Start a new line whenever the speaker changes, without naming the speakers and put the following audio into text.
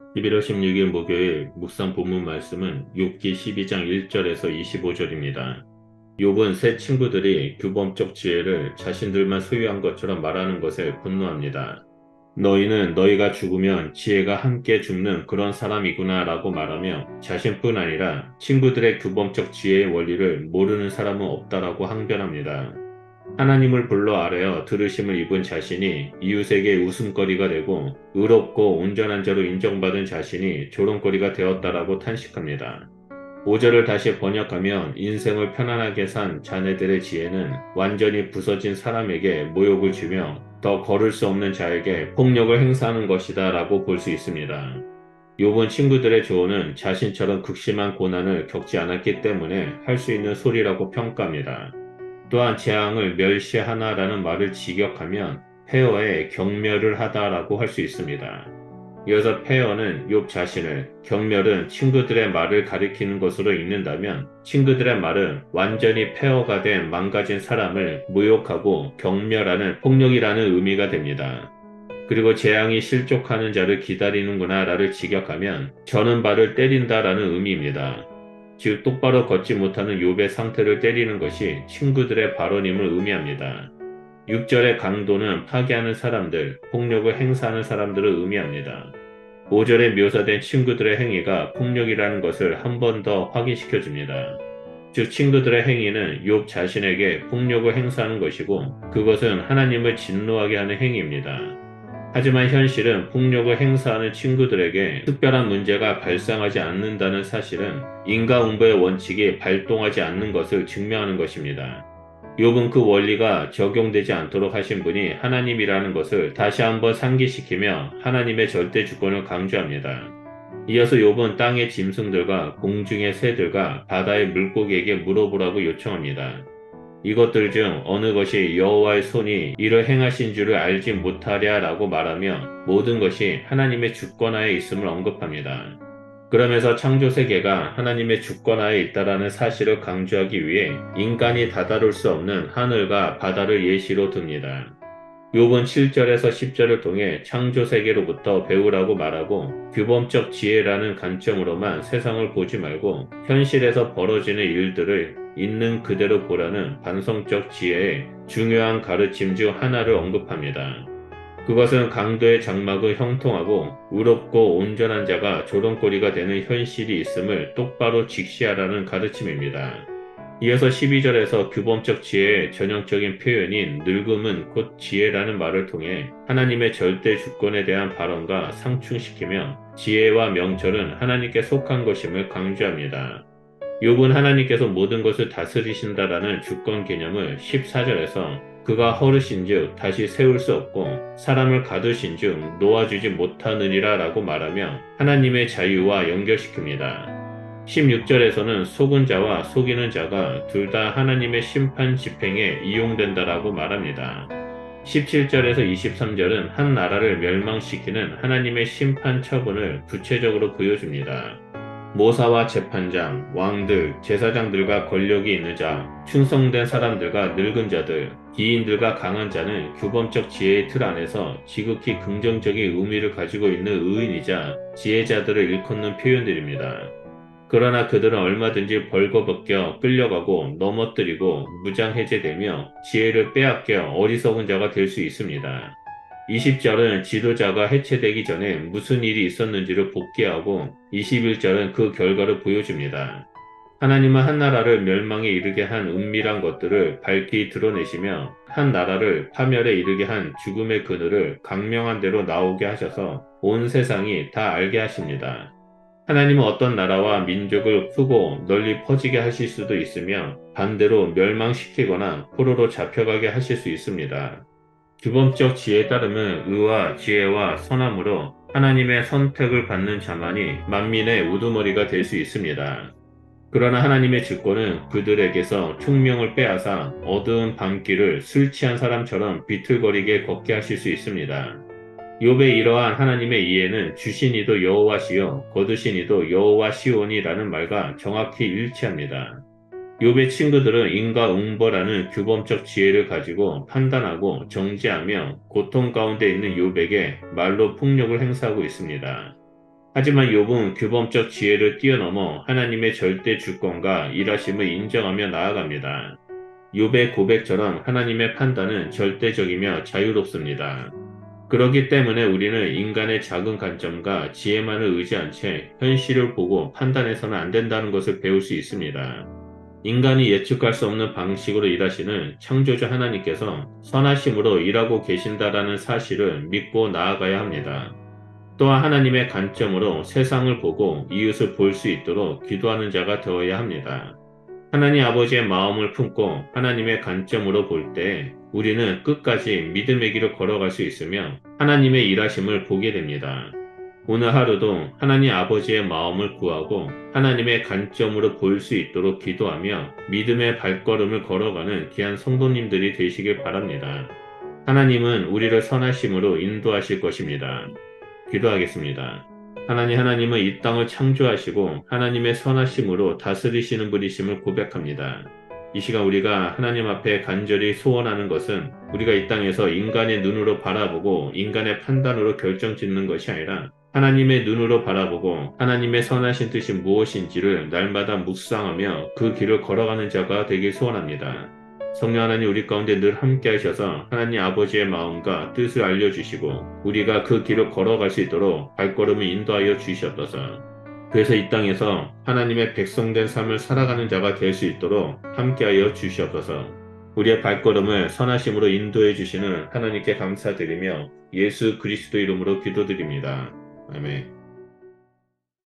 11월 16일 목요일 묵상 본문 말씀은 욥기 12장 1절에서 25절입니다. 욥은 새 친구들이 규범적 지혜를 자신들만 소유한 것처럼 말하는 것에 분노합니다. 너희는 너희가 죽으면 지혜가 함께 죽는 그런 사람이구나 라고 말하며 자신뿐 아니라 친구들의 규범적 지혜의 원리를 모르는 사람은 없다라고 항변합니다. 하나님을 불러 아뢰어 들으심을 입은 자신이 이웃에게 웃음거리가 되고 의롭고 온전한 자로 인정받은 자신이 조롱거리가 되었다라고 탄식합니다. 5절을 다시 번역하면 인생을 편안하게 산 자네들의 지혜는 완전히 부서진 사람에게 모욕을 주며 더 걸을 수 없는 자에게 폭력을 행사하는 것이다 라고 볼 수 있습니다. 욥은 친구들의 조언은 자신처럼 극심한 고난을 겪지 않았기 때문에 할 수 있는 소리라고 평가합니다. 또한 재앙을 멸시하나라는 말을 직역하면 폐허에 경멸을 하다라고 할 수 있습니다. 이어서 폐허는 욥 자신을, 경멸은 친구들의 말을 가리키는 것으로 읽는다면 친구들의 말은 완전히 폐허가 된 망가진 사람을 모욕하고 경멸하는 폭력이라는 의미가 됩니다. 그리고 재앙이 실족하는 자를 기다리는구나 라를 직역하면 저는 발을 때린다라는 의미입니다. 즉 똑바로 걷지 못하는 욥의 상태를 때리는 것이 친구들의 발언임을 의미합니다. 6절의 강도는 파괴하는 사람들, 폭력을 행사하는 사람들을 의미합니다. 5절에 묘사된 친구들의 행위가 폭력이라는 것을 한 번 더 확인시켜 줍니다. 즉 친구들의 행위는 욥 자신에게 폭력을 행사하는 것이고 그것은 하나님을 진노하게 하는 행위입니다. 하지만 현실은 폭력을 행사하는 친구들에게 특별한 문제가 발생하지 않는다는 사실은 인과응보의 원칙이 발동하지 않는 것을 증명하는 것입니다. 욥은 그 원리가 적용되지 않도록 하신 분이 하나님이라는 것을 다시 한번 상기시키며 하나님의 절대 주권을 강조합니다. 이어서 욥은 땅의 짐승들과 공중의 새들과 바다의 물고기에게 물어보라고 요청합니다. 이것들 중 어느 것이 여호와의 손이 이를 행하신 줄을 알지 못하랴라고 말하며 모든 것이 하나님의 주권하에 있음을 언급합니다. 그러면서 창조 세계가 하나님의 주권하에 있다라는 사실을 강조하기 위해 인간이 다다룰 수 없는 하늘과 바다를 예시로 듭니다. 욥은 7절에서 10절을 통해 창조 세계로부터 배우라고 말하고 규범적 지혜라는 관점으로만 세상을 보지 말고 현실에서 벌어지는 일들을 있는 그대로 보라는 반성적 지혜의 중요한 가르침 중 하나를 언급합니다. 그것은 강도의 장막을 형통하고 의롭고 온전한 자가 조롱거리가 되는 현실이 있음을 똑바로 직시하라는 가르침입니다. 이어서 12절에서 규범적 지혜의 전형적인 표현인 늙음은 곧 지혜라는 말을 통해 하나님의 절대 주권에 대한 발언과 상충시키며 지혜와 명철은 하나님께 속한 것임을 강조합니다. 욥은 하나님께서 모든 것을 다스리신다라는 주권 개념을 14절에서 그가 허르신즉 다시 세울 수 없고 사람을 가두신즉 놓아주지 못하느니라 라고 말하며 하나님의 자유와 연결시킵니다. 16절에서는 속은 자와 속이는 자가 둘 다 하나님의 심판 집행에 이용된다라고 말합니다. 17절에서 23절은 한 나라를 멸망시키는 하나님의 심판 처분을 구체적으로 보여줍니다. 모사와 재판장, 왕들, 제사장들과 권력이 있는 자, 충성된 사람들과 늙은 자들, 기인들과 강한 자는 규범적 지혜의 틀 안에서 지극히 긍정적인 의미를 가지고 있는 의인이자 지혜자들을 일컫는 표현들입니다. 그러나 그들은 얼마든지 벌거벗겨 끌려가고 넘어뜨리고 무장해제되며 지혜를 빼앗겨 어리석은 자가 될 수 있습니다. 20절은 지도자가 해체되기 전에 무슨 일이 있었는지를 복기하고 21절은 그 결과를 보여줍니다. 하나님은 한 나라를 멸망에 이르게 한 은밀한 것들을 밝히 드러내시며 한 나라를 파멸에 이르게 한 죽음의 그늘을 강명한 대로 나오게 하셔서 온 세상이 다 알게 하십니다. 하나님은 어떤 나라와 민족을 크고 널리 퍼지게 하실 수도 있으며 반대로 멸망시키거나 포로로 잡혀가게 하실 수 있습니다. 규범적 지혜에 따르면 의와 지혜와 선함으로 하나님의 선택을 받는 자만이 만민의 우두머리가 될 수 있습니다. 그러나 하나님의 주권은 그들에게서 총명을 빼앗아 어두운 밤길을 술 취한 사람처럼 비틀거리게 걷게 하실 수 있습니다. 욥의 이러한 하나님의 이해는 주신 이도 여호와시요 거두신 이도 여호와시오니라는 말과 정확히 일치합니다. 욥의 친구들은 인과응보라는 규범적 지혜를 가지고 판단하고 정죄하며 고통 가운데 있는 욥에게 말로 폭력을 행사하고 있습니다. 하지만 욥은 규범적 지혜를 뛰어넘어 하나님의 절대 주권과 일하심을 인정하며 나아갑니다. 욥의 고백처럼 하나님의 판단은 절대적이며 자유롭습니다. 그렇기 때문에 우리는 인간의 작은 관점과 지혜만을 의지한 채 현실을 보고 판단해서는 안 된다는 것을 배울 수 있습니다. 인간이 예측할 수 없는 방식으로 일하시는 창조주 하나님께서 선하심으로 일하고 계신다라는 사실을 믿고 나아가야 합니다. 또한 하나님의 관점으로 세상을 보고 이웃을 볼 수 있도록 기도하는 자가 되어야 합니다. 하나님 아버지의 마음을 품고 하나님의 관점으로 볼 때 우리는 끝까지 믿음의 길을 걸어갈 수 있으며 하나님의 일하심을 보게 됩니다. 오늘 하루도 하나님 아버지의 마음을 구하고 하나님의 관점으로 볼 수 있도록 기도하며 믿음의 발걸음을 걸어가는 귀한 성도님들이 되시길 바랍니다. 하나님은 우리를 선하심으로 인도하실 것입니다. 기도하겠습니다. 하나님은 이 땅을 창조하시고 하나님의 선하심으로 다스리시는 분이심을 고백합니다. 이 시간 우리가 하나님 앞에 간절히 소원하는 것은 우리가 이 땅에서 인간의 눈으로 바라보고 인간의 판단으로 결정짓는 것이 아니라 하나님의 눈으로 바라보고 하나님의 선하신 뜻이 무엇인지를 날마다 묵상하며 그 길을 걸어가는 자가 되길 소원합니다. 성령 하나님 우리 가운데 늘 함께 하셔서 하나님 아버지의 마음과 뜻을 알려주시고 우리가 그 길을 걸어갈 수 있도록 발걸음을 인도하여 주시옵소서. 그래서 이 땅에서 하나님의 백성된 삶을 살아가는 자가 될 수 있도록 함께하여 주시옵소서. 우리의 발걸음을 선하심으로 인도해 주시는 하나님께 감사드리며 예수 그리스도 이름으로 기도드립니다. 아멘.